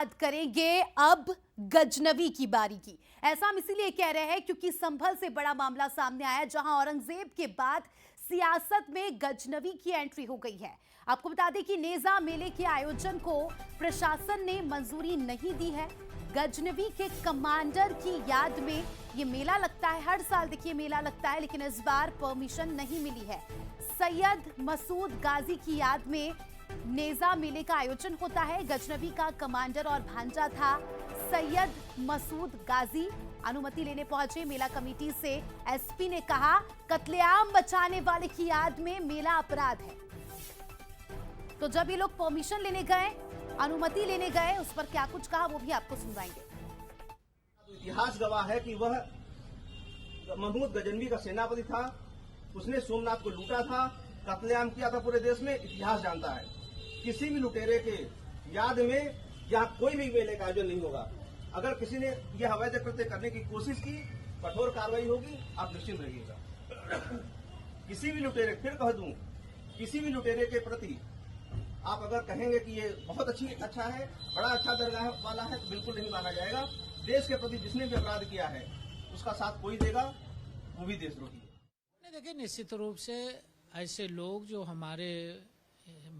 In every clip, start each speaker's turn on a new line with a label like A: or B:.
A: बात करेंगे अब गजनवी की बारी की। ऐसा हम इसीलिए कह रहे हैं क्योंकि संभल से बड़ा मामला सामने आया जहां औरंगजेब के बाद सियासत में गजनवी की एंट्री हो गई है। आपको बता दें कि नेजा मेले के आयोजन को प्रशासन ने मंजूरी नहीं दी है। गजनवी के कमांडर की याद में ये मेला लगता है। हर साल देखिए मेला लगता है, लेकिन इस बार परमिशन नहीं मिली है। सैयद मसूद गाजी की याद में नेजा मेले का आयोजन होता है। गजनवी का कमांडर और भांजा था सैयद मसूद गाजी। अनुमति लेने पहुंचे मेला कमेटी से एसपी ने कहा कत्लेआम बचाने वाले की याद में मेला अपराध है। तो जब ये लोग परमिशन लेने गए, अनुमति लेने गए, उस पर क्या कुछ कहा वो भी आपको सुनवाएंगे।
B: इतिहास गवाह है कि वह महमूद गजनवी का सेनापति था। उसने सोमनाथ को लूटा था, कत्लेआम किया था पूरे देश में। इतिहास जानता है किसी भी लुटेरे के याद में यहाँ कोई भी मेले का आयोजन नहीं होगा। अगर किसी ने यह अवैध कृत्य करने की कोशिश की, कठोर कार्रवाई होगी, आप निश्चिंत रहिएगा। किसी भी लुटेरे, फिर कह दूं, किसी भी लुटेरे के प्रति आप अगर कहेंगे कि ये बहुत अच्छा है, बड़ा अच्छा दर्जा वाला है, तो बिल्कुल नहीं माना जाएगा। देश के प्रति जिसने भी अपराध किया है उसका साथ कोई देगा, वो भी देशद्रोही है।
C: देखिए, निश्चित रूप से ऐसे लोग जो हमारे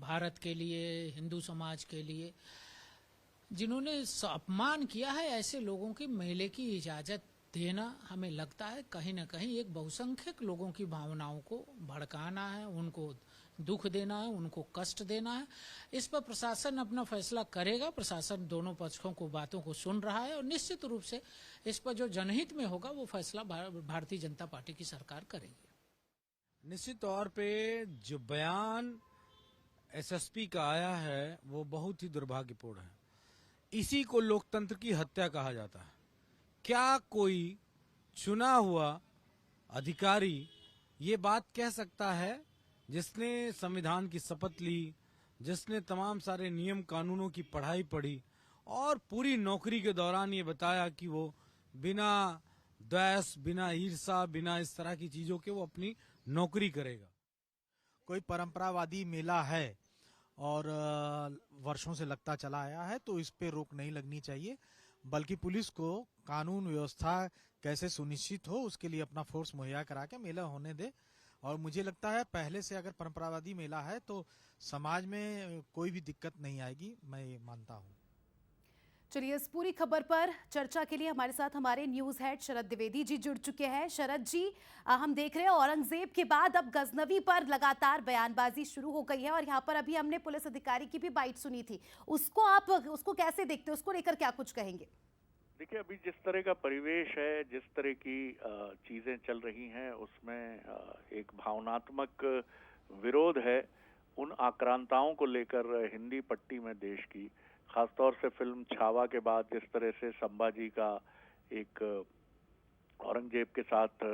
C: भारत के लिए, हिंदू समाज के लिए जिन्होंने अपमान किया है, ऐसे लोगों की मेले की इजाजत देना हमें लगता है कहीं ना कहीं एक बहुसंख्यक लोगों की भावनाओं को भड़काना है, उनको दुख देना है, उनको कष्ट देना है। इस पर प्रशासन अपना फैसला करेगा। प्रशासन दोनों पक्षों को बातों को सुन रहा है और निश्चित रूप से इस पर जो जनहित में होगा वो फैसला भारतीय जनता पार्टी की सरकार करेगी।
D: निश्चित तौर पे जो बयान एसएसपी का आया है वो बहुत ही दुर्भाग्यपूर्ण है। इसी को लोकतंत्र की हत्या कहा जाता है। क्या कोई चुना हुआ अधिकारी ये बात कह सकता है, जिसने संविधान की शपथ ली, जिसने तमाम सारे नियम कानूनों की पढ़ाई पढ़ी और पूरी नौकरी के दौरान ये बताया कि वो बिना द्वेष, बिना ईर्षा, बिना इस तरह की चीजों के वो अपनी नौकरी करेगा।
E: कोई परंपरावादी मेला है और वर्षों से लगता चला आया है, तो इस पे रोक नहीं लगनी चाहिए, बल्कि पुलिस को कानून व्यवस्था कैसे सुनिश्चित हो उसके लिए अपना फोर्स मुहैया करा के मेला होने दे। और मुझे लगता है पहले से अगर परंपरावादी मेला है तो समाज में कोई भी दिक्कत नहीं आएगी, मैं ये मानता हूँ।
A: चलिए, इस पूरी खबर पर चर्चा के लिए हमारे साथ हमारे न्यूज हेड शरद द्विवेदी जी जुड़ चुके हैं। शरद जी, हम देख रहे हैं औरंगजेब के बाद अब गजनवी पर लगातार बयानबाजी शुरू हो गई है और यहाँ पर अभी हमने पुलिस अधिकारी की भी बाइट सुनी थी। उसको कैसे देखते हो, उसको लेकर क्या कुछ कहेंगे?
F: देखिए, अभी जिस तरह का परिवेश है, जिस तरह की चीजें चल रही हैं, उसमें एक भावनात्मक विरोध है उन आक्रांताओं को लेकर हिंदी पट्टी में देश की, खासतौर से फिल्म छावा के बाद जिस तरह से संभाजी का एक औरंगजेब के साथ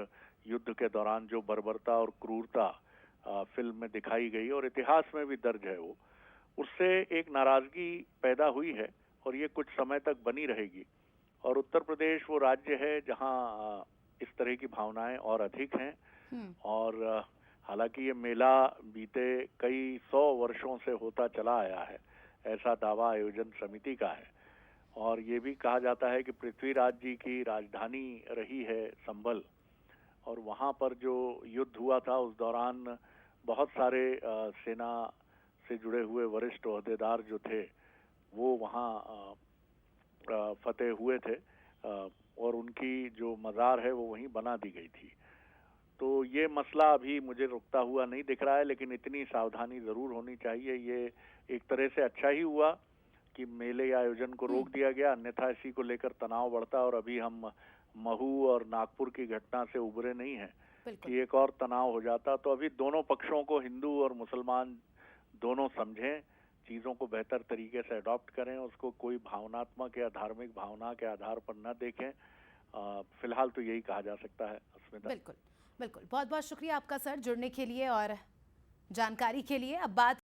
F: युद्ध के दौरान जो बर्बरता और क्रूरता फिल्म में दिखाई गई और इतिहास में भी दर्ज है, वो उससे एक नाराजगी पैदा हुई है और ये कुछ समय तक बनी रहेगी। और उत्तर प्रदेश वो राज्य है जहां इस तरह की भावनाएं और अधिक हैं। और हालांकि ये मेला बीते कई 100 वर्षों से होता चला आया है, ऐसा दावा आयोजन समिति का है। और ये भी कहा जाता है कि पृथ्वीराज जी की राजधानी रही है संभल, और वहां पर जो युद्ध हुआ था उस दौरान बहुत सारे सेना से जुड़े हुए वरिष्ठ ओहदेदार जो थे वो वहां फतेह हुए थे और उनकी जो मज़ार है वो वहीं बना दी गई थी। तो ये मसला अभी मुझे रुकता हुआ नहीं दिख रहा है, लेकिन इतनी सावधानी जरूर होनी चाहिए। ये एक तरह से अच्छा ही हुआ कि मेले आयोजन को रोक दिया गया, अन्यथा इसी को लेकर तनाव बढ़ता और अभी हम महू और नागपुर की घटना से उबरे नहीं हैं कि एक और तनाव हो जाता। तो अभी दोनों पक्षों को, हिंदू और मुसलमान दोनों, समझें, चीजों को बेहतर तरीके से अडॉप्ट करें, उसको कोई भावनात्मक या धार्मिक भावना के आधार पर न देखें। फिलहाल तो यही कहा जा सकता है। अस्मिता,
A: बिल्कुल बिल्कुल, बहुत बहुत शुक्रिया आपका सर जुड़ने के लिए और जानकारी के लिए। अब बात